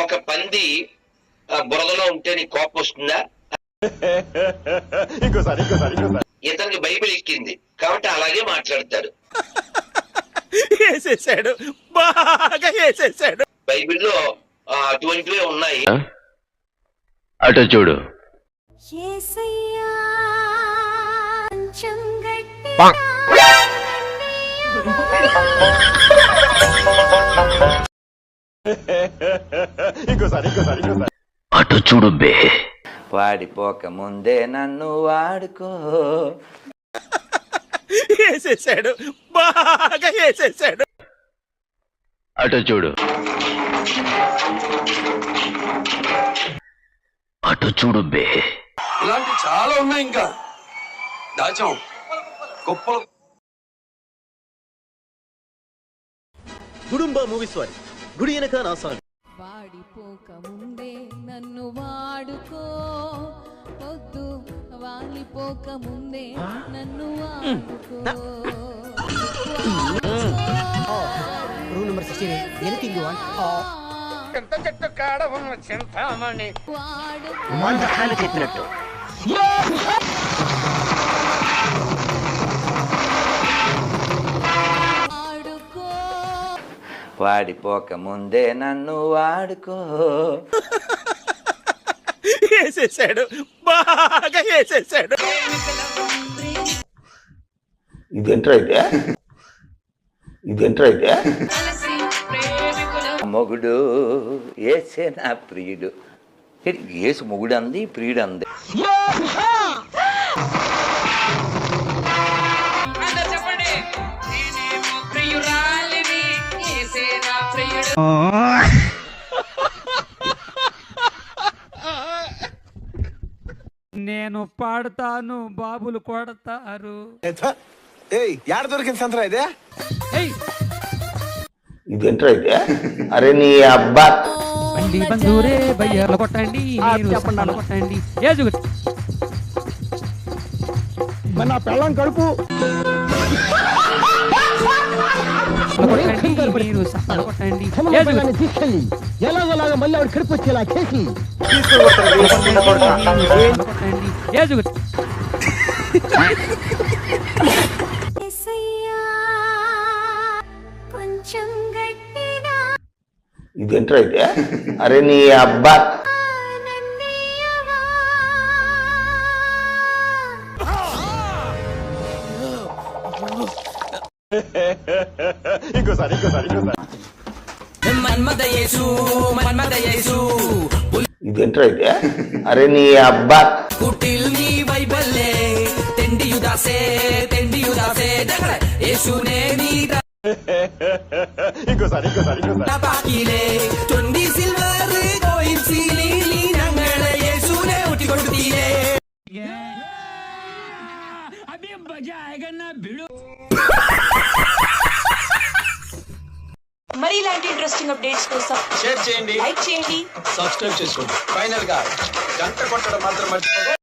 ఒక పంది బురదలో ఉంటే నీకు కోపం వస్తుందా? ఇతనికి బైబిల్ ఎక్కింది కాబట్టి అలాగే మాట్లాడతాడు. వేసేసాడు, బాగా వేసేసాడు. బైబిల్లో అటువంటివే ఉన్నాయి. అటు చూడు. అటు చూడు బే. వాడిపోక ముందే నన్ను వాడుకో. వేసేసాడు, బాగా వేసేసాడు. అటు చూడు. అటు చూడు బే. ఇలాంటి చాలా ఉన్నాయి, ఇంకా దాచాం గొప్ప. గుడుంబ మూవీస్ వారి గుడి వెనక నా సాంగ్. వాడిపోక ముందే నన్ను వాడుకో, పొద్దు వాలిపోక ముందే నన్ను వాడుకో. Rule number 16 anything you want. ఎంత చెట్టు కాడ ఉన్న చింతామణి మందకాలు చెప్పినట్టు. వాడిపోక ముందే నన్ను వాడుకో. వేసేసాడు, బాగా వేసేసాడు. ఇదేంట్రా అయితే? మొగుడు ఏసే నా ప్రియుడు. ఏసు మొగుడు అంది, ప్రియుడు అంది. నేను పాడతాను, బాబులు కొడతారు. యాడ దొరికింది సంతరా ఇదే? ఇదేంట్రా అయితే? అరే నీ అబ్బా. బండి బందూరే బయ్యర్లు కొట్టండి, చెప్పండి కొట్టండి. ఏజు నా పెళ్ళం కడుపు కొట్టండి, మీరు కొట్టండి. తీసుకెళ్ళి ఎలాగోలాగా మళ్ళీ ఆవిడ కడుపు వచ్చేలా చేసి కొట్టండి. ఏజు ఇదేంట్రా అయితే? అరే నీ అబ్బా. ఇంకోసారి ఇదేంట్రా అయితే? అరే నీ అబ్బా. ఇంకోసారి మరి ఇలాంటి ఇంట్రెస్టింగ్ అప్డేట్స్ కోసం షేర్ చేయండి, లైక్ చేయండి, సబ్స్క్రైబ్ చేసుకోండి. ఫైనల్ గా గంట కొట్టడం మాత్రం మర్చిపోకండి.